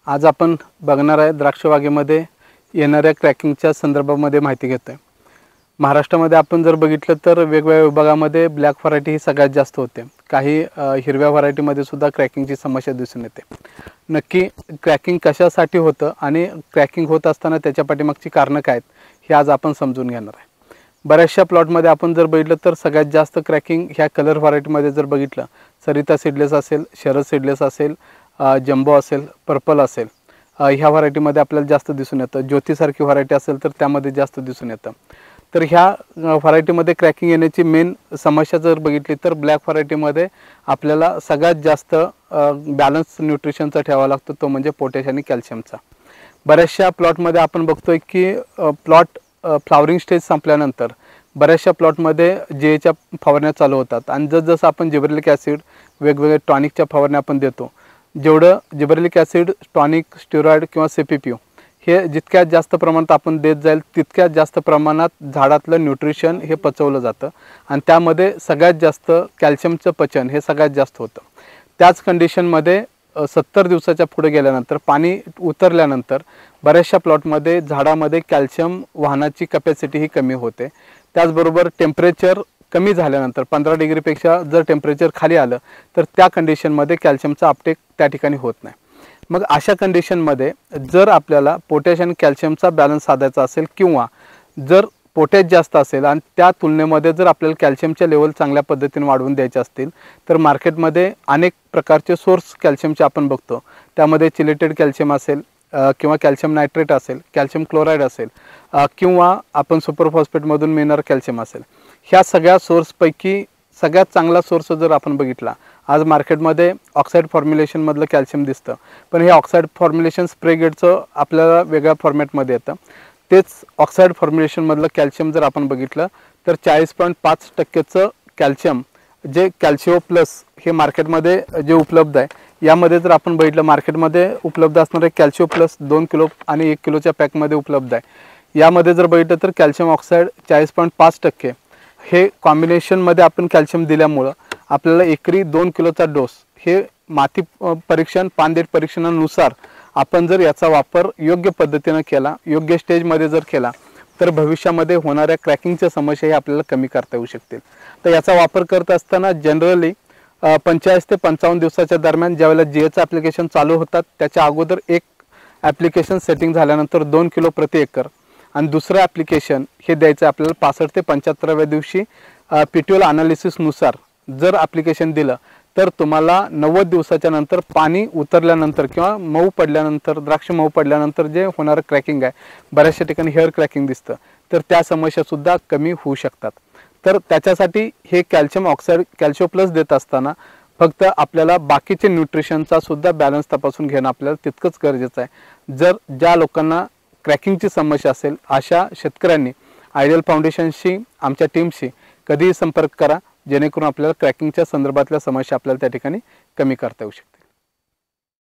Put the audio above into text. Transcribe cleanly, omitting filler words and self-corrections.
आज आपण बघणार आहे द्राक्ष बागेमध्ये येणाऱ्या क्रॅकिंगच्या संदर्भामध्ये माहिती घेतोय। महाराष्ट्रामध्ये आपण जर बघितलं तर वेगवेगळ्या विभागामध्ये ब्लॅक व्हरायटी ही सगळ्यात जास्त होते। काही हिरव्या व्हरायटीमध्ये सुद्धा क्रॅकिंगची समस्या दिसून येते। नक्की क्रॅकिंग कशासाठी होतं आणि क्रॅकिंग होत असताना त्याच्या पाठीमागची कारणं काय आहेत हे आज आपण समजून घेणार आहे। बऱ्याचशा प्लॉटमध्ये आपण जर बघितलं तर सगळ्यात जास्त क्रॅकिंग ह्या कलर व्हरायटीमध्ये जर बघितलं, सरिता सीडलेस असेल, शरद सीडलेस असेल, जंबो असेल, पर्पल असेल, ह्या व्हरायटीमध्ये आपल्याला जास्त दिसून येतं। ज्योतीसारखी व्हरायटी असेल तर त्यामध्ये जास्त दिसून येतं। तर ह्या व्हरायटीमध्ये क्रॅकिंग येण्याची मेन समस्या जर बघितली तर ब्लॅक व्हरायटीमध्ये आपल्याला सगळ्यात जास्त बॅलन्स न्यूट्रिशनचा ठेवावा लागतो, तो म्हणजे पोटॅश आणि कॅल्शियमचा। बऱ्याचशा प्लॉटमध्ये आपण बघतोय की प्लॉट फ्लावरिंग स्टेज संपल्यानंतर बऱ्याचशा प्लॉटमध्ये जेच्या फवारण्या चालू होतात आणि जसं आपण जिब्रेलिक ॲसिड वेगवेगळे टॉनिकच्या फवारण्या आपण देतो, जेवढं जिब्रेलिक ॲसिड, टॉनिक, स्टेरॉइड किंवा सीपीपीओ हे जितक्यात जास्त प्रमाणात आपण देत जाईल तितक्यात जास्त प्रमाणात झाडातलं न्यूट्रिशन हे पचवलं जातं आणि त्यामध्ये सगळ्यात जास्त कॅल्शियमचं पचन हे सगळ्यात जास्त होतं। त्याच कंडिशनमध्ये 70 दिवसाच्या पुढे गेल्यानंतर पाणी उतरल्यानंतर बऱ्याचशा प्लॉटमध्ये झाडामध्ये कॅल्शियम वाहनाची कॅपॅसिटी ही कमी होते। त्याचबरोबर टेम्परेचर कमी झाल्यानंतर 15 डिग्रीपेक्षा जर टेम्परेचर खाली आलं तर त्या कंडिशनमध्ये कॅल्शियमचा अपटेक त्या ठिकाणी होत नाही। मग अशा कंडिशनमध्ये जर आपल्याला पोटॅश आणि कॅल्शियमचा बॅलन्स साधायचा असेल किंवा जर पोटॅश जास्त असेल आणि त्या तुलनेमध्ये जर आपल्याला कॅल्शियमचे लेवल चांगल्या पद्धतीने वाढवून द्यायचे असतील तर मार्केटमध्ये अनेक प्रकारचे सोर्स कॅल्शियमचे आपण बघतो। त्यामध्ये चिलेटेड कॅल्शियम असेल किंवा कॅल्शियम नायट्रेट असेल, कॅल्शियम क्लोराईड असेल किंवा आपण सुपरफॉस्फेटमधून मिळणारं कॅल्शियम असेल। ह्या सगळ्या सोर्सपैकी सगळ्यात चांगला सोर्स जर आपण बघितला, आज मार्केटमध्ये ऑक्साईड फॉर्म्युलेशनमधलं कॅल्शियम दिसतं, पण हे ऑक्साईड फॉर्म्युलेशन स्प्रे गेटचं आपल्याला वेगळ्या फॉर्मॅटमध्ये येतं। तेच ऑक्साईड फॉर्म्युलेशनमधलं कॅल्शियम जर आपण बघितलं तर 40.5% कॅल्शियम जे कॅल्शिओ प्लस हे मार्केटमध्ये जे उपलब्ध आहे, यामध्ये जर आपण बघितलं मार्केटमध्ये उपलब्ध असणारे कॅल्शिओ प्लस 2 किलो आणि 1 किलोच्या पॅकमध्ये उपलब्ध आहे। यामध्ये जर बघितलं तर कॅल्शियम ऑक्साईड 40.5% हे कॉम्बिनेशनमध्ये आपण कॅल्शियम दिल्यामुळं आपल्याला एकरी 2 किलोचा डोस हे माती परीक्षण, पानदेठ परीक्षणानुसार आपण जर याचा वापर योग्य पद्धतीने केला, योग्य स्टेजमध्ये जर केला तर भविष्यामध्ये होणाऱ्या क्रॅकिंगच्या समस्याही आपल्याला कमी करता येऊ शकतील। तर याचा वापर करत असताना जनरली 45 ते 55 दिवसाच्या दरम्यान ज्यावेळेला जीएचं ॲप्लिकेशन चालू होतात त्याच्या अगोदर एक ॲप्लिकेशन सेटिंग झाल्यानंतर 2 किलो प्रति एकर आणि दुसरं ॲप्लिकेशन हे द्यायचं आपल्याला 65 ते 75व्या दिवशी पीटीओल अनालिसिसनुसार जर ॲप्लिकेशन दिलं तर तुम्हाला 90 दिवसाच्या नंतर पाणी उतरल्यानंतर किंवा मऊ पडल्यानंतर, द्राक्ष मऊ पडल्यानंतर जे होणारं क्रॅकिंग आहे, बऱ्याचशा ठिकाणी हेअर क्रॅकिंग दिसतं, तर त्या समस्यासुद्धा कमी होऊ शकतात। तर त्याच्यासाठी हे कॅल्शियम ऑक्साईड कॅल्शिओ प्लस देत असताना फक्त आपल्याला बाकीचे न्यूट्रिशनचा सुद्धा बॅलन्स तपासून घेणं आपल्याला तितकंच गरजेचं आहे। जर ज्या लोकांना क्रॅकिंगची समस्या असेल अशा शेतकऱ्यांनी आयडियल फाउंडेशनशी, आमच्या टीमशी कधीही संपर्क करा, जेणेकरून आपल्याला क्रॅकिंगच्या संदर्भातल्या समस्या आपल्याला त्या ठिकाणी कमी करता येऊ शकते।